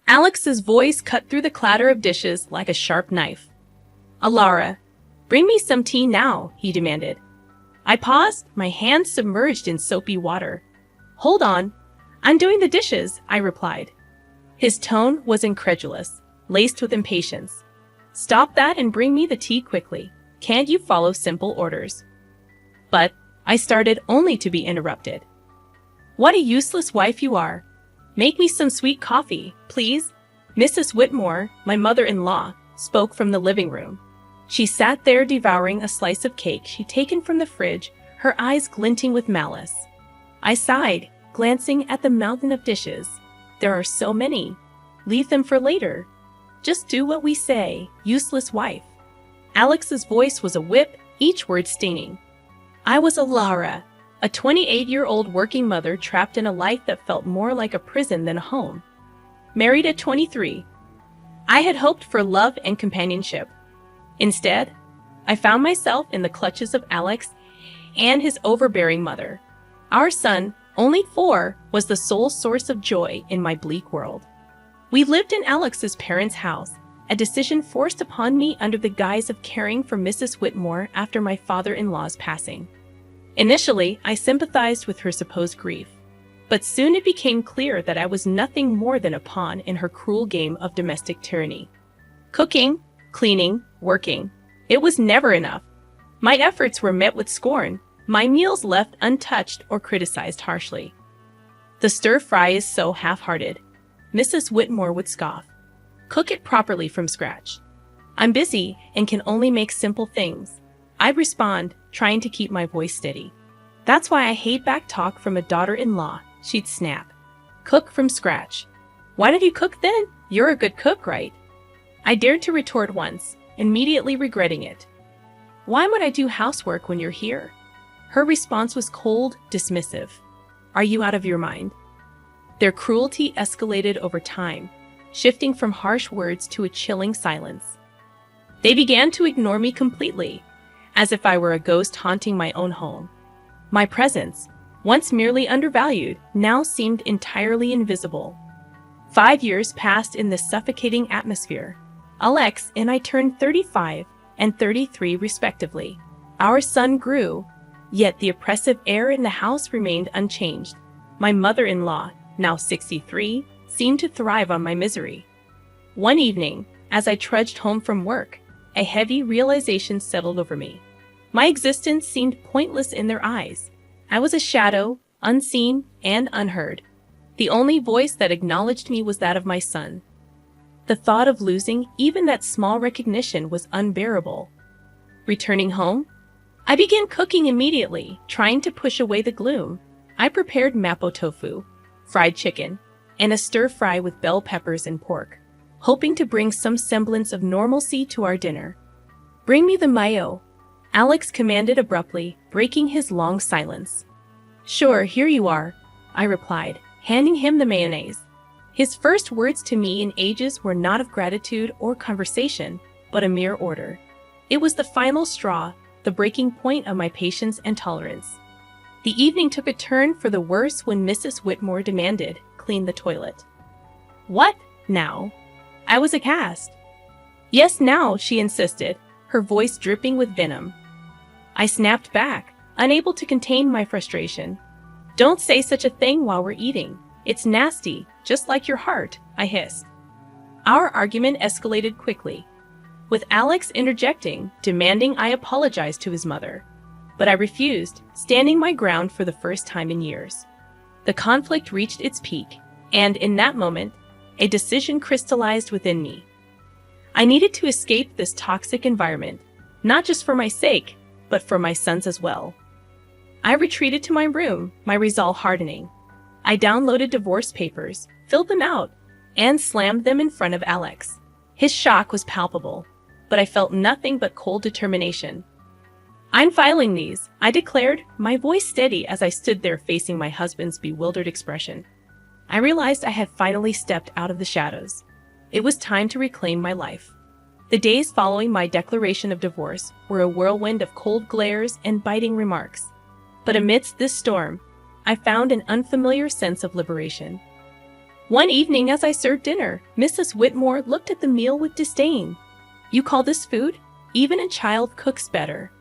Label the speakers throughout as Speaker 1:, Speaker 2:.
Speaker 1: Alex's voice cut through the clatter of dishes like a sharp knife. "Alara, bring me some tea now," he demanded. I paused, my hands submerged in soapy water. "Hold on, I'm doing the dishes," I replied. His tone was incredulous, laced with impatience. "Stop that and bring me the tea quickly. Can't you follow simple orders?" But I started only to be interrupted. "What a useless wife you are. Make me some sweet coffee, please." Mrs. Whitmore, my mother-in-law, spoke from the living room. She sat there devouring a slice of cake she'd taken from the fridge, her eyes glinting with malice. I sighed, glancing at the mountain of dishes. There are so many. Leave them for later. Just do what we say, useless wife. Alex's voice was a whip, each word stinging. I was Alara, a 28-year-old working mother trapped in a life that felt more like a prison than a home. Married at 23. I had hoped for love and companionship. Instead, I found myself in the clutches of Alex and his overbearing mother. Our son, only 4, was the sole source of joy in my bleak world. We lived in Alex's parents' house, a decision forced upon me under the guise of caring for Mrs. Whitmore after my father-in-law's passing. Initially, I sympathized with her supposed grief, but soon it became clear that I was nothing more than a pawn in her cruel game of domestic tyranny. Cooking, cleaning, working. It was never enough. My efforts were met with scorn, my meals left untouched or criticized harshly. "The stir-fry is so half-hearted," Mrs. Whitmore would scoff. "Cook it properly from scratch." "I'm busy and can only make simple things," I'd respond, trying to keep my voice steady. "That's why I hate back talk from a daughter-in-law," she'd snap. "Cook from scratch. Why don't you cook then? You're a good cook, right?" I dared to retort once, immediately regretting it. "Why would I do housework when you're here?" Her response was cold, dismissive. "Are you out of your mind?" Their cruelty escalated over time, shifting from harsh words to a chilling silence. They began to ignore me completely, as if I were a ghost haunting my own home. My presence, once merely undervalued, now seemed entirely invisible. 5 years passed in this suffocating atmosphere. Alex and I turned 35 and 33 respectively. Our son grew, yet the oppressive air in the house remained unchanged. My mother-in-law, now 63, seemed to thrive on my misery. One evening, as I trudged home from work, a heavy realization settled over me. My existence seemed pointless in their eyes. I was a shadow, unseen and unheard. The only voice that acknowledged me was that of my son. The thought of losing even that small recognition was unbearable. Returning home, I began cooking immediately, trying to push away the gloom. I prepared mapo tofu, fried chicken, and a stir-fry with bell peppers and pork, hoping to bring some semblance of normalcy to our dinner. "Bring me the mayo," Alex commanded abruptly, breaking his long silence. "Sure, here you are," I replied, handing him the mayonnaise. His first words to me in ages were not of gratitude or conversation, but a mere order. It was the final straw, the breaking point of my patience and tolerance. The evening took a turn for the worse when Mrs. Whitmore demanded, "Clean the toilet." "What, now?" I was aghast. "Yes, now," she insisted, her voice dripping with venom. I snapped back, unable to contain my frustration. "Don't say such a thing while we're eating. It's nasty, just like your heart," I hissed. Our argument escalated quickly, with Alex interjecting, demanding I apologize to his mother. But I refused, standing my ground for the first time in years. The conflict reached its peak, and in that moment, a decision crystallized within me. I needed to escape this toxic environment, not just for my sake, but for my son's as well. I retreated to my room, my resolve hardening. I downloaded divorce papers, filled them out, and slammed them in front of Alex. His shock was palpable, but I felt nothing but cold determination. "I'm filing these," I declared, my voice steady as I stood there facing my husband's bewildered expression. I realized I had finally stepped out of the shadows. It was time to reclaim my life. The days following my declaration of divorce were a whirlwind of cold glares and biting remarks. But amidst this storm, I found an unfamiliar sense of liberation. One evening as I served dinner, Mrs. Whitmore looked at the meal with disdain. "You call this food? Even a child cooks better."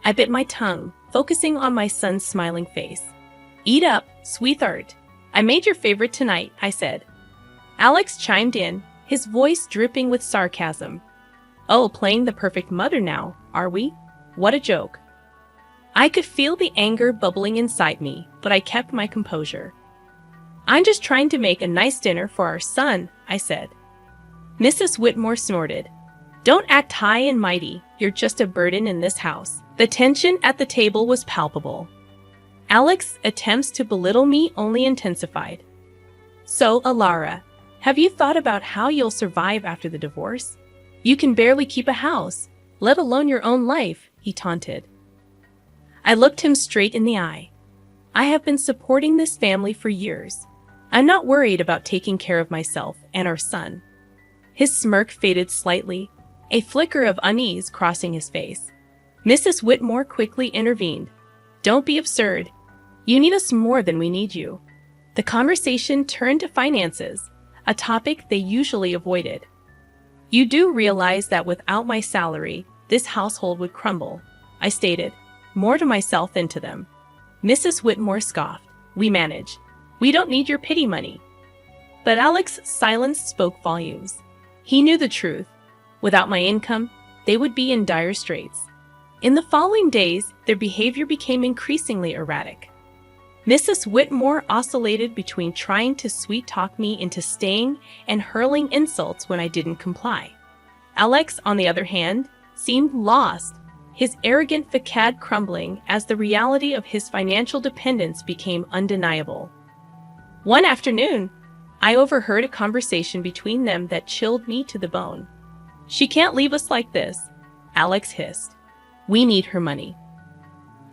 Speaker 1: I bit my tongue, focusing on my son's smiling face. "Eat up, sweetheart. I made your favorite tonight," I said. Alex chimed in, his voice dripping with sarcasm. "Oh, playing the perfect mother now, are we? What a joke." I could feel the anger bubbling inside me, but I kept my composure. "I'm just trying to make a nice dinner for our son," I said. Mrs. Whitmore snorted. "Don't act high and mighty. You're just a burden in this house." The tension at the table was palpable. Alex's attempts to belittle me only intensified. "So, Alara, have you thought about how you'll survive after the divorce? You can barely keep a house, let alone your own life," he taunted. I looked him straight in the eye. "I have been supporting this family for years. I'm not worried about taking care of myself and our son." His smirk faded slightly, a flicker of unease crossing his face. Mrs. Whitmore quickly intervened. "Don't be absurd. You need us more than we need you." The conversation turned to finances, a topic they usually avoided. "You do realize that without my salary, this household would crumble," I stated, more to myself than to them. Mrs. Whitmore scoffed. "We manage. We don't need your pity money." But Alex's silence spoke volumes. He knew the truth. Without my income, they would be in dire straits. In the following days, their behavior became increasingly erratic. Mrs. Whitmore oscillated between trying to sweet-talk me into staying and hurling insults when I didn't comply. Alex, on the other hand, seemed lost, his arrogant facade crumbling as the reality of his financial dependence became undeniable. One afternoon, I overheard a conversation between them that chilled me to the bone. "She can't leave us like this," Alex hissed. "We need her money."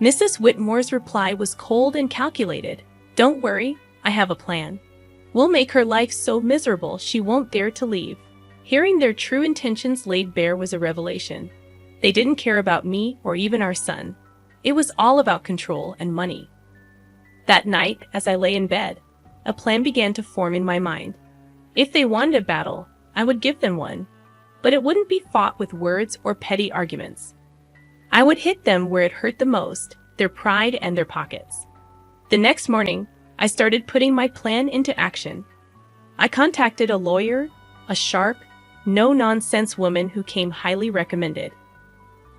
Speaker 1: Mrs. Whitmore's reply was cold and calculated. "Don't worry, I have a plan. We'll make her life so miserable she won't dare to leave." Hearing their true intentions laid bare was a revelation. They didn't care about me or even our son. It was all about control and money. That night, as I lay in bed, a plan began to form in my mind. If they wanted a battle, I would give them one. But it wouldn't be fought with words or petty arguments. I would hit them where it hurt the most, their pride and their pockets. The next morning, I started putting my plan into action. I contacted a lawyer, a sharp, no-nonsense woman who came highly recommended.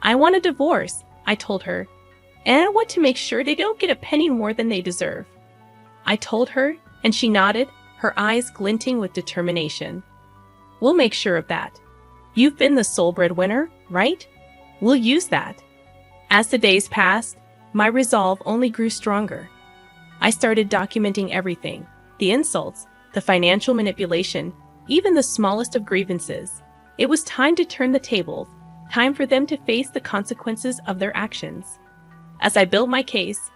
Speaker 1: "I want a divorce," I told her, "and I want to make sure they don't get a penny more than they deserve." I told her, and she nodded, her eyes glinting with determination. "We'll make sure of that. You've been the sole breadwinner, right? We'll use that." As the days passed, my resolve only grew stronger. I started documenting everything, the insults, the financial manipulation, even the smallest of grievances. It was time to turn the tables, time for them to face the consequences of their actions. As I built my case,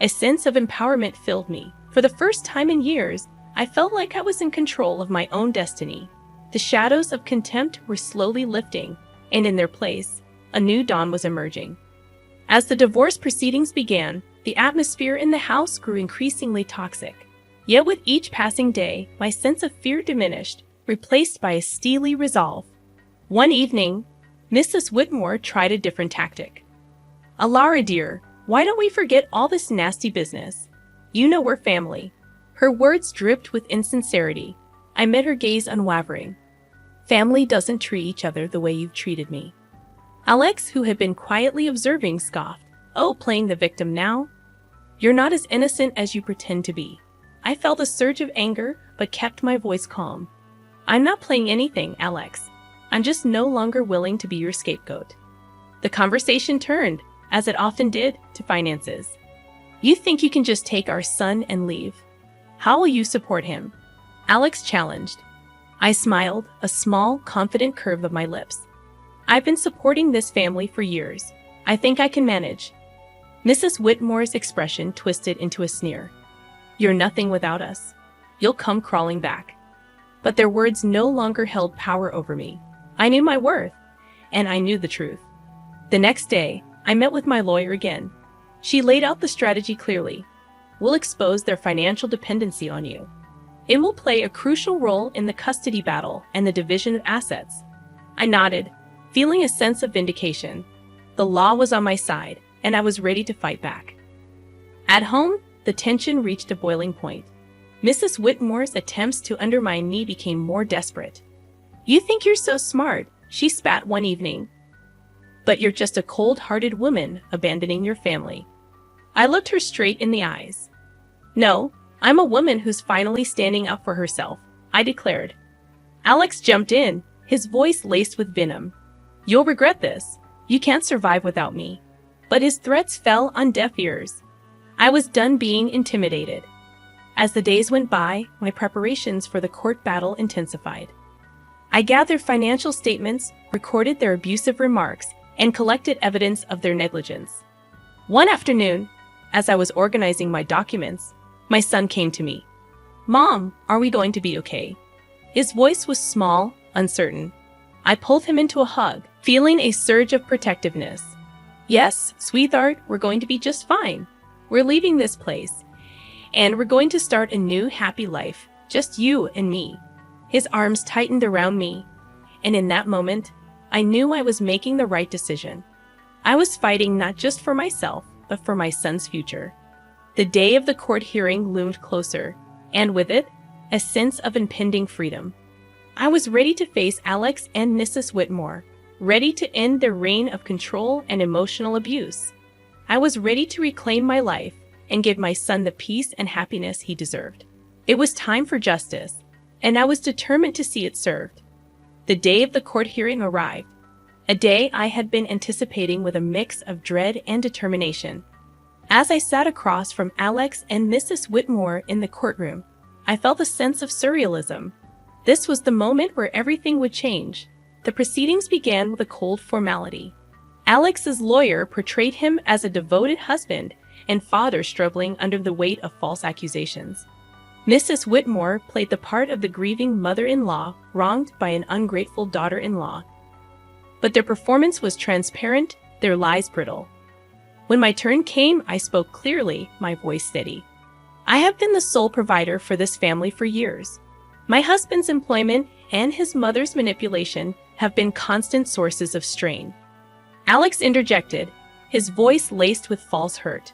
Speaker 1: a sense of empowerment filled me. For the first time in years, I felt like I was in control of my own destiny. The shadows of contempt were slowly lifting, and in their place, a new dawn was emerging. As the divorce proceedings began, the atmosphere in the house grew increasingly toxic. Yet with each passing day, my sense of fear diminished, replaced by a steely resolve. One evening, Mrs. Whitmore tried a different tactic. "Alara, dear, why don't we forget all this nasty business? You know we're family." Her words dripped with insincerity. I met her gaze unwavering. "Family doesn't treat each other the way you've treated me." Alex, who had been quietly observing, scoffed. "Oh, playing the victim now? You're not as innocent as you pretend to be." I felt a surge of anger, but kept my voice calm. "I'm not playing anything, Alex. I'm just no longer willing to be your scapegoat." The conversation turned, as it often did, to finances. "You think you can just take our son and leave? How will you support him?" Alex challenged. I smiled, a small, confident curve of my lips. "I've been supporting this family for years. I think I can manage." Mrs. Whitmore's expression twisted into a sneer. "You're nothing without us. You'll come crawling back." But their words no longer held power over me. I knew my worth, and I knew the truth. The next day, I met with my lawyer again. She laid out the strategy clearly. "We'll expose their financial dependency on you. It will play a crucial role in the custody battle and the division of assets. I nodded, feeling a sense of vindication. The law was on my side, and I was ready to fight back. At home, the tension reached a boiling point. Mrs. Whitmore's attempts to undermine me became more desperate. "You think you're so smart," she spat one evening. "But you're just a cold-hearted woman abandoning your family." I looked her straight in the eyes. "No, I'm a woman who's finally standing up for herself," I declared. Alex jumped in, his voice laced with venom. "You'll regret this. You can't survive without me." But his threats fell on deaf ears. I was done being intimidated. As the days went by, my preparations for the court battle intensified. I gathered financial statements, recorded their abusive remarks, and collected evidence of their negligence. One afternoon, as I was organizing my documents, my son came to me. "Mom, are we going to be okay?" His voice was small, uncertain. I pulled him into a hug, feeling a surge of protectiveness. "Yes, sweetheart, we're going to be just fine. We're leaving this place, and we're going to start a new, happy life, just you and me." His arms tightened around me, and in that moment, I knew I was making the right decision. I was fighting not just for myself, but for my son's future. The day of the court hearing loomed closer, and with it, a sense of impending freedom. I was ready to face Alex and Mrs. Whitmore, ready to end their reign of control and emotional abuse. I was ready to reclaim my life and give my son the peace and happiness he deserved. It was time for justice, and I was determined to see it served. The day of the court hearing arrived, a day I had been anticipating with a mix of dread and determination. As I sat across from Alex and Mrs. Whitmore in the courtroom, I felt a sense of surrealism. This was the moment where everything would change. The proceedings began with a cold formality. Alex's lawyer portrayed him as a devoted husband and father struggling under the weight of false accusations. Mrs. Whitmore played the part of the grieving mother-in-law wronged by an ungrateful daughter-in-law. But their performance was transparent, their lies brittle. When my turn came, I spoke clearly, my voice steady. "I have been the sole provider for this family for years. My husband's employment and his mother's manipulation have been constant sources of strain." Alex interjected, his voice laced with false hurt.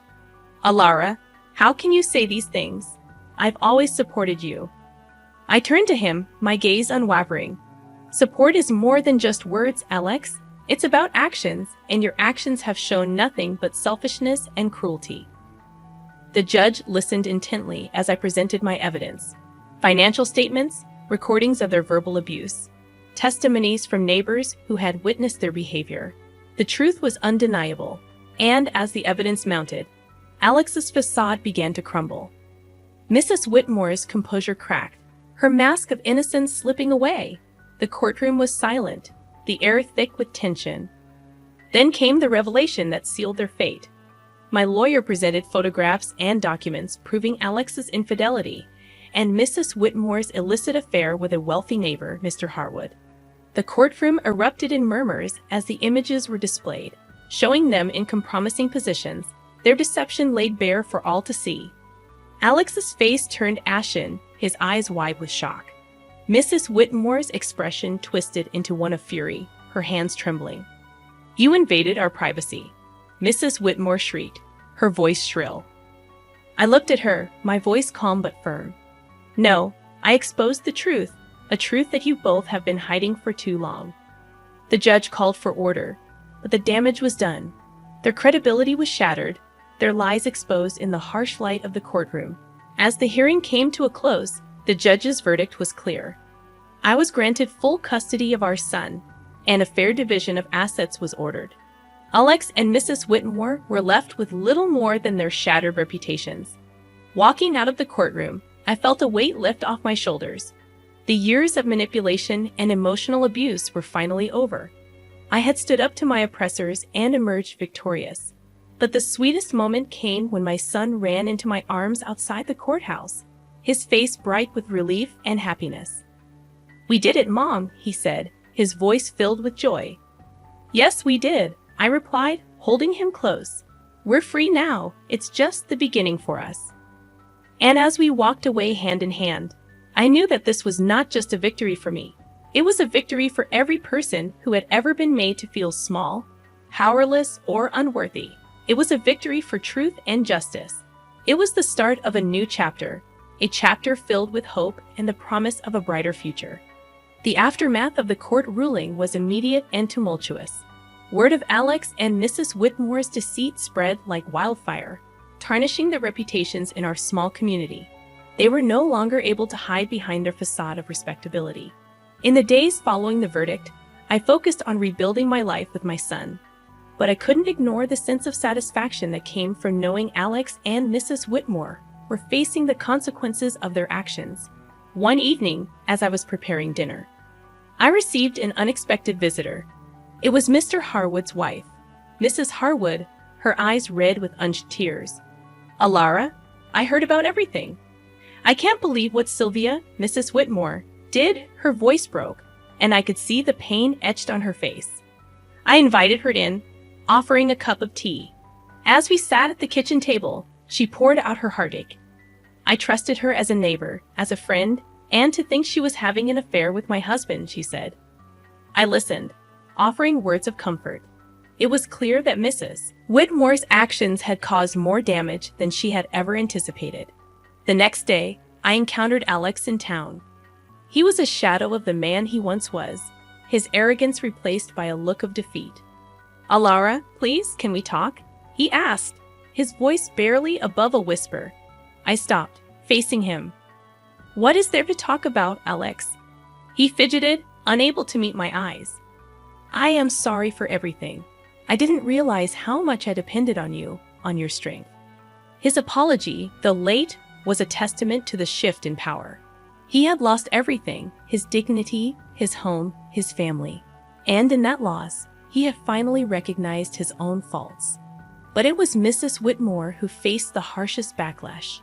Speaker 1: "Alara, how can you say these things? I've always supported you." I turned to him, my gaze unwavering. "Support is more than just words, Alex. It's about actions, and your actions have shown nothing but selfishness and cruelty." The judge listened intently as I presented my evidence. Financial statements, recordings of their verbal abuse, testimonies from neighbors who had witnessed their behavior. The truth was undeniable, and as the evidence mounted, Alex's facade began to crumble. Mrs. Whitmore's composure cracked, her mask of innocence slipping away. The courtroom was silent, the air thick with tension. Then came the revelation that sealed their fate. My lawyer presented photographs and documents proving Alex's infidelity and Mrs. Whitmore's illicit affair with a wealthy neighbor, Mr. Harwood. The courtroom erupted in murmurs as the images were displayed, showing them in compromising positions, their deception laid bare for all to see. Alex's face turned ashen, his eyes wide with shock. Mrs. Whitmore's expression twisted into one of fury, her hands trembling. "You invaded our privacy," Mrs. Whitmore shrieked, her voice shrill. I looked at her, my voice calm but firm. "No, I exposed the truth, a truth that you both have been hiding for too long." The judge called for order, but the damage was done. Their credibility was shattered, their lies exposed in the harsh light of the courtroom. As the hearing came to a close, the judge's verdict was clear. I was granted full custody of our son, and a fair division of assets was ordered. Alex and Mrs. Whitmore were left with little more than their shattered reputations. Walking out of the courtroom, I felt a weight lift off my shoulders. The years of manipulation and emotional abuse were finally over. I had stood up to my oppressors and emerged victorious. But the sweetest moment came when my son ran into my arms outside the courthouse, his face bright with relief and happiness. "We did it, Mom," he said, his voice filled with joy. "Yes, we did," I replied, holding him close. "We're free now. It's just the beginning for us." And as we walked away hand in hand, I knew that this was not just a victory for me. It was a victory for every person who had ever been made to feel small, powerless, or unworthy. It was a victory for truth and justice. It was the start of a new chapter, a chapter filled with hope and the promise of a brighter future. The aftermath of the court ruling was immediate and tumultuous. Word of Alex and Mrs. Whitmore's deceit spread like wildfire, tarnishing the reputations in our small community. They were no longer able to hide behind their facade of respectability. In the days following the verdict, I focused on rebuilding my life with my son. But I couldn't ignore the sense of satisfaction that came from knowing Alex and Mrs. Whitmore were facing the consequences of their actions. One evening, as I was preparing dinner, I received an unexpected visitor. It was Mr. Harwood's wife, Mrs. Harwood, her eyes red with unshed tears. "Alara, I heard about everything. I can't believe what Sylvia, Mrs. Whitmore, did." Her voice broke, and I could see the pain etched on her face. I invited her in, offering a cup of tea. As we sat at the kitchen table, she poured out her heartache. "I trusted her as a neighbor, as a friend, and to think she was having an affair with my husband," she said. I listened, offering words of comfort. It was clear that Mrs. Whitmore's actions had caused more damage than she had ever anticipated. The next day, I encountered Alex in town. He was a shadow of the man he once was, his arrogance replaced by a look of defeat. "Alara, please, can we talk?" he asked, his voice barely above a whisper. I stopped, facing him. "What is there to talk about, Alex?" He fidgeted, unable to meet my eyes. "I am sorry for everything. I didn't realize how much I depended on you, on your strength." His apology, though late, was a testament to the shift in power. He had lost everything, his dignity, his home, his family. And in that loss, he had finally recognized his own faults. But it was Mrs. Whitmore who faced the harshest backlash.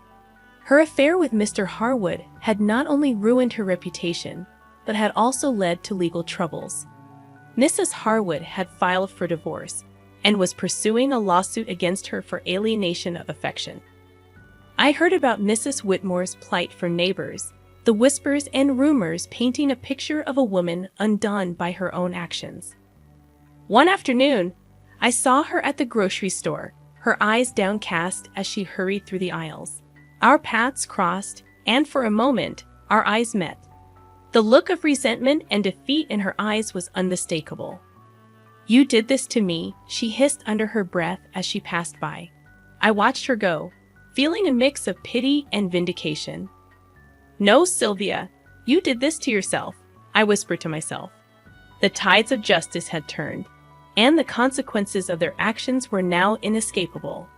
Speaker 1: Her affair with Mr. Harwood had not only ruined her reputation, but had also led to legal troubles. Mrs. Harwood had filed for divorce and was pursuing a lawsuit against her for alienation of affection. I heard about Mrs. Whitmore's plight from neighbors, the whispers and rumors painting a picture of a woman undone by her own actions. One afternoon, I saw her at the grocery store, her eyes downcast as she hurried through the aisles. Our paths crossed, and for a moment, our eyes met. The look of resentment and defeat in her eyes was unmistakable. "You did this to me," she hissed under her breath as she passed by. I watched her go, feeling a mix of pity and vindication. "No, Sylvia, you did this to yourself," I whispered to myself. The tides of justice had turned, and the consequences of their actions were now inescapable.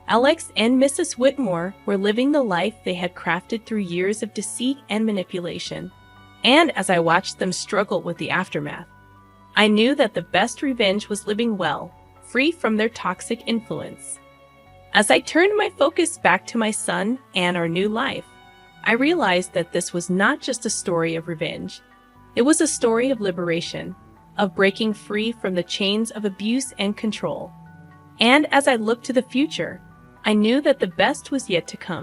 Speaker 1: Alex and Mrs. Whitmore were living the life they had crafted through years of deceit and manipulation. And as I watched them struggle with the aftermath, I knew that the best revenge was living well, free from their toxic influence. As I turned my focus back to my son and our new life, I realized that this was not just a story of revenge. It was a story of liberation, of breaking free from the chains of abuse and control. And as I looked to the future, I knew that the best was yet to come.